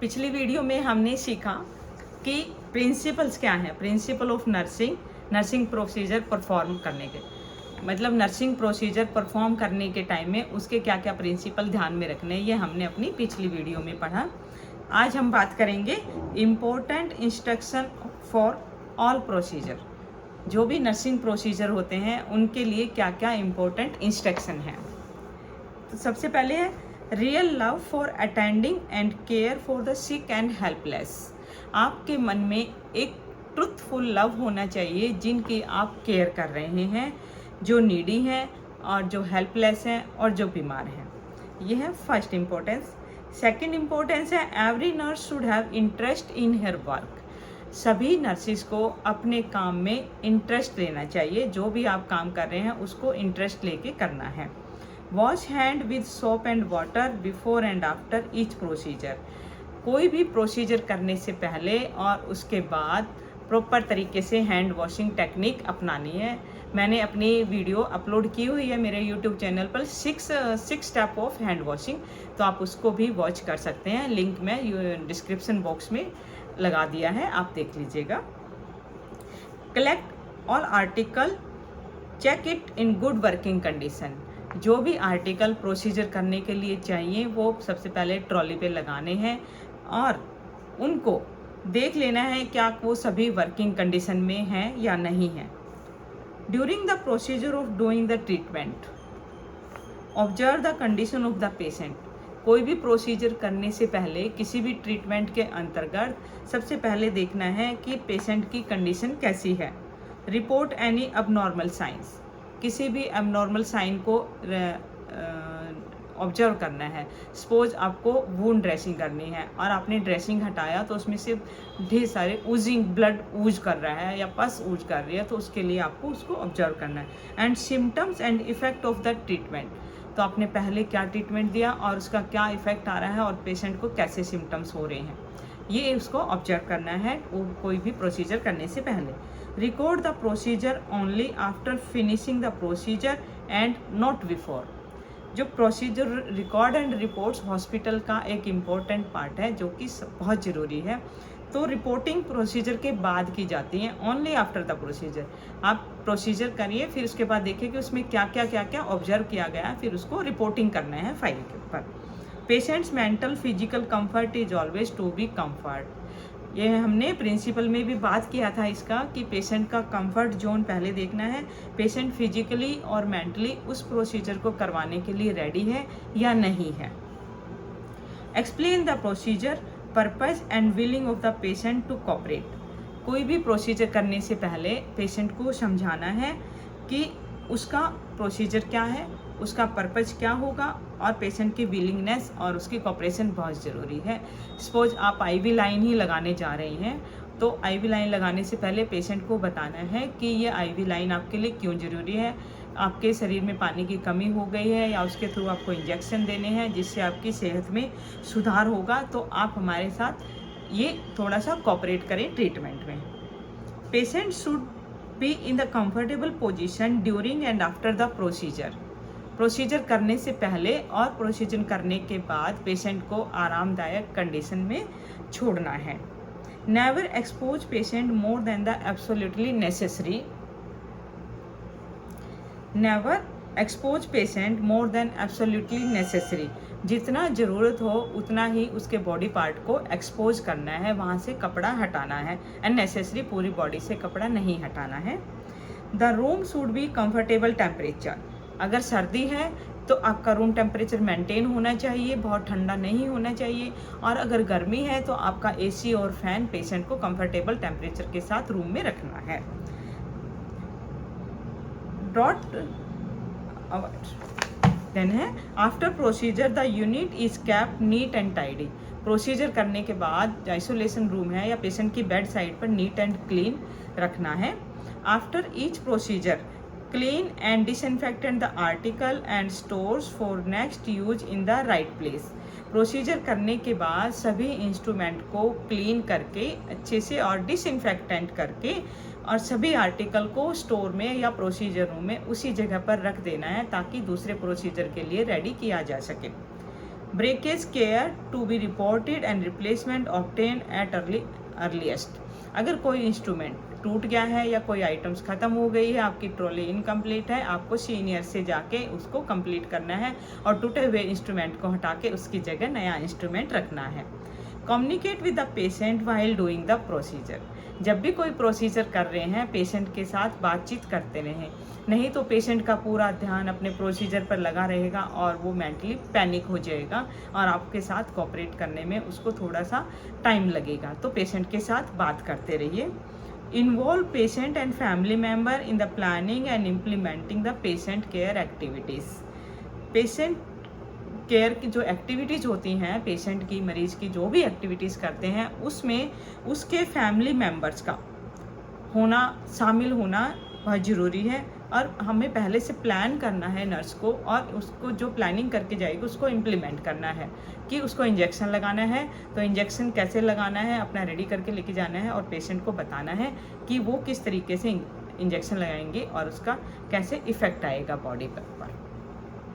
पिछली वीडियो में हमने सीखा कि प्रिंसिपल्स क्या हैं, principle of nursing procedure perform करने के, मतलब नर्सिंग प्रोसीजर परफॉर्म करने के टाइम में उसके क्या क्या प्रिंसिपल ध्यान में रखने हैं, ये हमने अपनी पिछली वीडियो में पढ़ा। आज हम बात करेंगे important instruction for all procedure. जो भी नर्सिंग प्रोसीजर होते हैं उनके लिए क्या क्या इम्पोर्टेंट इंस्ट्रक्शन हैं। तो सबसे पहले है real love for attending and care for the sick and helpless. आपके मन में एक ट्रुथफुल लव होना चाहिए जिनकी आप केयर कर रहे हैं, जो नीडी हैं और जो हेल्पलेस हैं और जो बीमार हैं। ये है फर्स्ट इम्पोर्टेंस। सेकंड इम्पोर्टेंस है every nurse should have interest in her work. सभी नर्सिस को अपने काम में इंटरेस्ट लेना चाहिए, जो भी आप काम कर रहे हैं उसको इंटरेस्ट लेके करना है। Wash hand with soap and water before and after each procedure. कोई भी प्रोसीजर करने से पहले और उसके बाद प्रॉपर तरीके से हैंड वॉशिंग टेक्निक अपनानी है। मैंने अपनी वीडियो अपलोड की हुई है मेरे यूट्यूब चैनल पर, six step of hand washing, तो आप उसको भी वॉच कर सकते हैं। लिंक मैं डिस्क्रिप्शन बॉक्स में लगा दिया है, आप देख लीजिएगा। Collect all article, check it in good working condition. जो भी आर्टिकल प्रोसीजर करने के लिए चाहिए वो सबसे पहले ट्रॉली पे लगाने हैं और उनको देख लेना है क्या वो सभी वर्किंग कंडीशन में हैं या नहीं है। During the procedure of doing the treatment observe the condition of the patient. कोई भी प्रोसीजर करने से पहले किसी भी ट्रीटमेंट के अंतर्गत सबसे पहले देखना है कि पेशेंट की कंडीशन कैसी है। Report any abnormal science. किसी भी एबनॉर्मल साइन को ऑब्जर्व करना है। सपोज आपको वूंड ड्रेसिंग करनी है और आपने ड्रेसिंग हटाया तो उसमें से ढेर सारे ऊजिंग ब्लड ऊज कर रहा है या पस ऊज कर रही है, तो उसके लिए आपको उसको ऑब्जर्व करना है। And symptoms and effect of the treatment. तो आपने पहले क्या ट्रीटमेंट दिया और उसका क्या इफेक्ट आ रहा है और पेशेंट को कैसे सिम्टम्स हो रहे हैं, ये उसको ऑब्जर्व करना है कोई भी प्रोसीजर करने से पहले। Record the procedure only after finishing the procedure and not before. जो procedure record and reports hospital का एक इम्पॉर्टेंट पार्ट है जो कि बहुत ज़रूरी है। तो रिपोर्टिंग प्रोसीजर के बाद की जाती है, ओनली आफ्टर द प्रोसीजर। आप प्रोसीजर करिए, फिर उसके बाद देखिए कि उसमें क्या क्या ऑब्जर्व किया गया है, फिर उसको रिपोर्टिंग करना है फाइल के ऊपर। Patients mental physical comfort is always to be comfort. ये हमने प्रिंसिपल में भी बात किया था इसका कि पेशेंट का कंफर्ट जोन पहले देखना है। पेशेंट फिजिकली और मेंटली उस प्रोसीजर को करवाने के लिए रेडी है या नहीं है। Explain the procedure purpose and willing of the patient to cooperate. कोई भी प्रोसीजर करने से पहले पेशेंट को समझाना है कि उसका प्रोसीजर क्या है, उसका पर्पज़ क्या होगा और पेशेंट की विलिंगनेस और उसकी कोऑपरेशन बहुत ज़रूरी है। सपोज आप आईवी लाइन ही लगाने जा रही हैं, तो आईवी लाइन लगाने से पहले पेशेंट को बताना है कि ये आईवी लाइन आपके लिए क्यों ज़रूरी है। आपके शरीर में पानी की कमी हो गई है या उसके थ्रू आपको इंजेक्शन देने हैं जिससे आपकी सेहत में सुधार होगा, तो आप हमारे साथ ये थोड़ा सा कोऑपरेट करें ट्रीटमेंट में। Patient should be in the comfortable position during and after the procedure. Procedure करने से पहले और प्रोसीजर करने के बाद पेशेंट को आरामदायक कंडीशन में छोड़ना है। Never expose patient more than the absolutely necessary. Never expose patient more than absolutely necessary. जितना ज़रूरत हो उतना ही उसके बॉडी पार्ट को एक्सपोज करना है, वहाँ से कपड़ा हटाना है। एंड नेसेसरी पूरी बॉडी से कपड़ा नहीं हटाना है। The room should be comfortable temperature. अगर सर्दी है तो आपका रूम टेम्परेचर मेंटेन होना चाहिए, बहुत ठंडा नहीं होना चाहिए। और अगर गर्मी है तो आपका एसी और फैन पेशेंट को कंफर्टेबल टेम्परेचर के साथ रूम में रखना है। देन है after procedure the unit is kept neat and tidy. Procedure करने के बाद आइसोलेशन रूम है या पेशेंट की बेड साइड पर नीट एंड क्लीन रखना है। After each procedure clean and disinfectant the article and stores for next use in the right place. Procedure करने के बाद सभी इंस्ट्रूमेंट को क्लीन करके अच्छे से और डिसइंफेक्टेंट करके और सभी आर्टिकल को स्टोर में या प्रोसीजर रूम में उसी जगह पर रख देना है ताकि दूसरे प्रोसीजर के लिए रेडी किया जा सके। Breakage care to be reported and replacement obtain at earliest. अगर कोई इंस्ट्रूमेंट टूट गया है या कोई आइटम्स ख़त्म हो गई है, आपकी ट्रॉली इनकम्प्लीट है, आपको सीनियर से जाके उसको कंप्लीट करना है और टूटे हुए इंस्ट्रूमेंट को हटा के उसकी जगह नया इंस्ट्रूमेंट रखना है। Communicate with the patient while doing the procedure. जब भी कोई प्रोसीजर कर रहे हैं पेशेंट के साथ बातचीत करते रहें, नहीं तो पेशेंट का पूरा ध्यान अपने प्रोसीजर पर लगा रहेगा और वो मेंटली पैनिक हो जाएगा और आपके साथ कोऑपरेट करने में उसको थोड़ा सा टाइम लगेगा। तो पेशेंट के साथ बात करते रहिए। Involve patient and family member in the planning and implementing the patient care activities. Patient care की जो एक्टिविटीज़ होती हैं, पेशेंट की, मरीज़ की जो भी एक्टिविटीज़ करते हैं उसमें उसके फैमिली मेम्बर्स का शामिल होना बहुत ज़रूरी है। और हमें पहले से प्लान करना है नर्स को, और उसको जो प्लानिंग करके जाएगी उसको इम्प्लीमेंट करना है कि उसको इंजेक्शन लगाना है तो इंजेक्शन कैसे लगाना है अपना रेडी करके लेके जाना है, और पेशेंट को बताना है कि वो किस तरीके से इंजेक्शन लगाएंगे और उसका कैसे इफ़ेक्ट आएगा बॉडी पर।